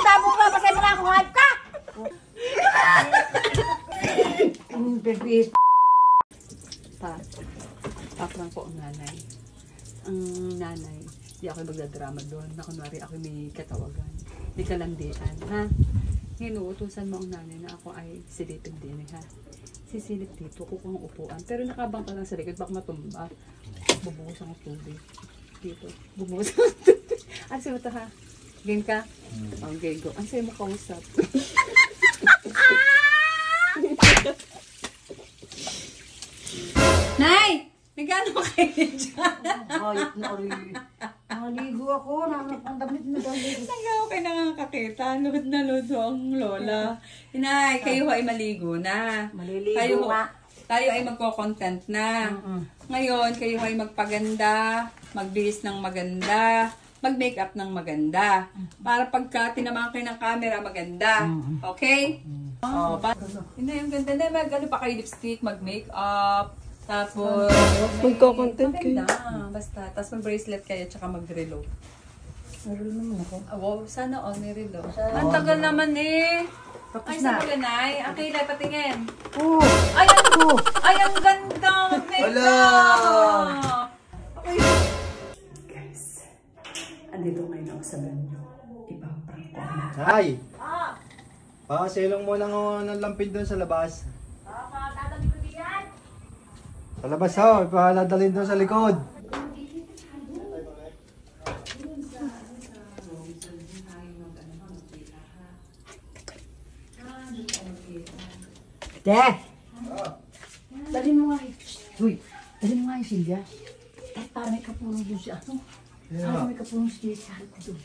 dabo ka, pasay mo na akong hype ka! Baby. Paprang ko ang nanay. Ang nanay, di ako magdadrama doon. Na kunwari ako may katawagan. May kalandian, ha? Hinuutusan mo ang nanay na ako ay silipin din, ha? Sisilip dito, kukuha ng upuan. Pero nakabang ka lang sa likod, baka matumba. Bubuhos ang tubig. Dito, bubuhos ang tubig. Ano sa'yo ito, ha? Game ka? Okay, go. Ano sa'yo mo kausap? Nay! Nagano kayo dyan? Hayop na rin. Naligo ako, nahanap ang damit na damit. Nagawa kayo nakakakita. Lood na lood ang lola. Inay, kayo ay maligo na. Maliligo nga. Tayo ay magko-content na. Ngayon, kayo ay magpaganda, magbihis ng maganda, mag-makeup ng maganda. Para pagka tinamaan kayo ng camera, maganda. Okay? Oh, Inay, ang ganda na. Mag-ano pa kayo lipstick, mag-makeup. Tapos, magko-content kayo. Basta. Tapos mag-bracelet kayo, tsaka mag-relo. Meron naman ako. Wow, sana all may relo. Ang tagal naman eh. Ay, sa paganay. Ang kailay patingin. Oo. Ay, ay, ang ganda. Mag-makeup. Okay. Guys, andito ngayon ako sa banyo. Ipaprank ko na. Ay! Pakasilong mo lang ng lampin doon sa labas. Sa labas ho, ipahaladalhin doon sa likod. De! Dali mo nga yung... Uy! Dali mo nga yung Silvia. Kahit para may kapulong doon siya. Para may kapulong siya sa akin doon.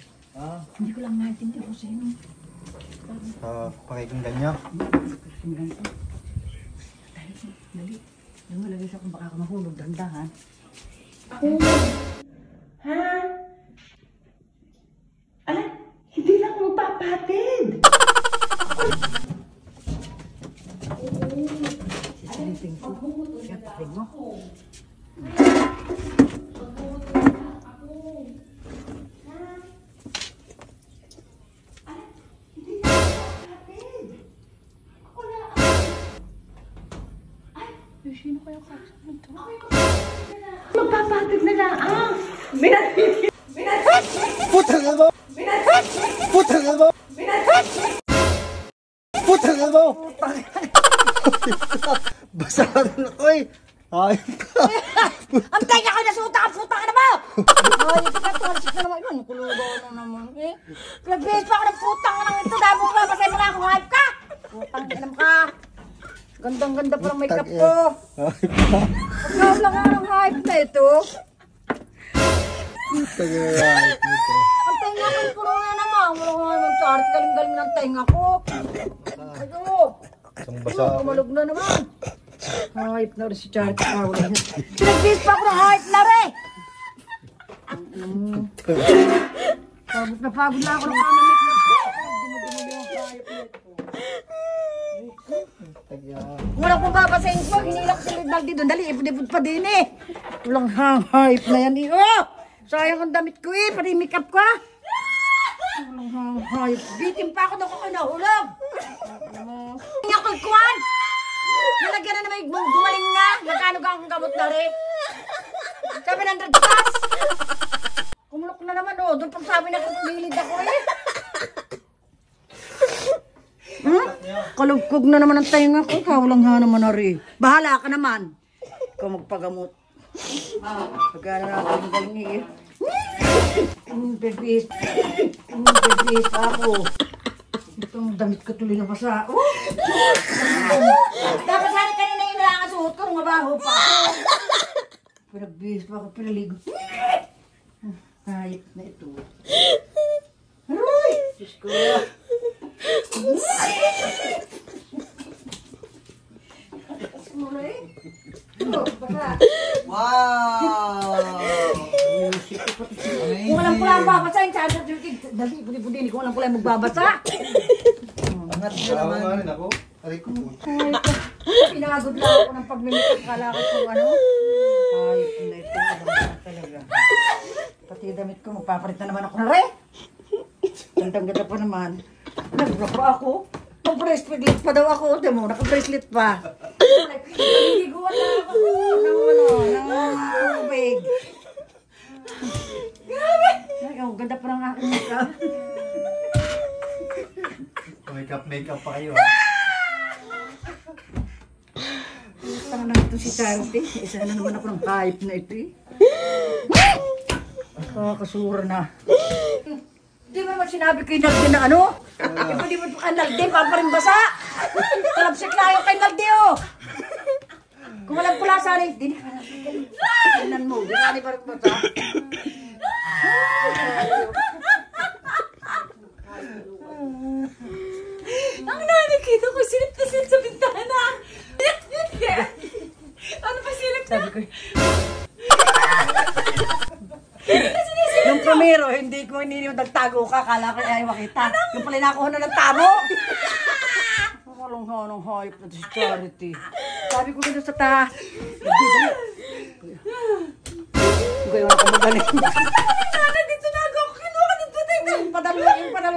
Hindi ko lang maintindihan ko sa inyo. Pakikinggan niyo. Dali. Yung malagay siya kung baka ka mahulog. Dandahan. Ha? Ala, hindi lang ako magpapatid. Sisilipin ko. Siya patig mo. Sino kaya kausap nito? Magpapatid na lang. Putang na mo! Putang na mo! Putang na mo! Basa ka rin ako eh! Ay! Antay ka kayo nasuta ka! Puta ka na mo! Ay, ito ka tuwalsik na naman. Ano, kulubaw na naman. Pinagbihis pa ako ng putang ka ng ito. Dabo ka! Pasay mo na akong hype ka! Putang ka ka! Gandang-ganda parang makeup ko. Pagkaw lang nga ng hype na ito. Tagayayat nito. Ang tenga ko puro na naman. Wala ko nga mag-chart. Galing-galing ng tenga ko. Ayo. Isang basa ako. Kumalog na naman. Hype na rin si Charity. Pinagbihis pa ako ng hype na rin. Pagod na pagod na ako ng pamamit na ito. Dimo-dimo yung hype na ito. Wala kong babasahin ko. Hinilak si Lidaldi doon. Dali, ipod-ipod pa din eh. Walang hype na yan eh. Oh! Sayang ang damit ko eh. Pati make-up ko. Walang hype. Bitin pa ako na kung nahulog. Hindi ako ikuan. Nalagyan na naman yung gumaling na. Nagkano ka akong gamot na rin. 700 plus. Kumulok na naman oh. Doon pag sabi na kumilid ako eh. Kalugkog na naman ang tainga ko. Kawalang ha naman na rin. Bahala ka naman. Ikaw magpagamot. Pagkano na ako yung galing eh. Bebis. Bebis ako. Itong damit ko tuloy na basa. Dapat sana kanina yung nakakasuot ko. Mabaho pa ako. Pinagbihis pa ako. Pinaligo. Hayop na ito. Aroy! Diyos ko. Wow! Kung walang pula ang babasa, yung charger dali, budi-budi, hindi ko walang pula yung magbabasa. Angat na naman. Ako rin ako. Aray ko po. Pinagod lang ako ng pagmimikap. Kala ko kung ano. Ay, hindi ito. Talaga. Pati damit ko, magpapalit na naman ako na rin. Gandang-ganda pa naman. Nag-block pa ako. Mag-bracelet pa daw ako. Ito mo, naka-bracelet pa. Naliliguan na ako. Ng tubig. Grabe! Ay, ang ganda pa ng aking makeup. Makeup pa kayo, ha? Tanga na ito si Charity. Isa na naman ako ng hype na ito eh. Kakasura na. Di ba naman sinabi kay Naldi na ano? Iba di mo kay Naldi, paparimbasa. Talapsik lang yung kay Naldi oh. Kung walang pula sana eh. Di na tingnan mo. Di na parimbasa. Ang nakikita ko, silip na silip sa bintana. Ano pa silip na? Sabi ko, Yung primero, hindi ko nagtago ka. Kala ko ay makita. Yung pala nakuha na ng tamo. Walang hanong hayop na si Charity. Sabi ko gano'n sa ta. Dali. Gayon ako magaling. Nana, dito na ako. Kinuha ka dito, teka. Yung padalo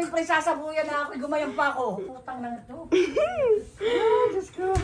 yung pre sasabuyan na ako. Gumayang pa ako. Putang na ito. Diyos ko.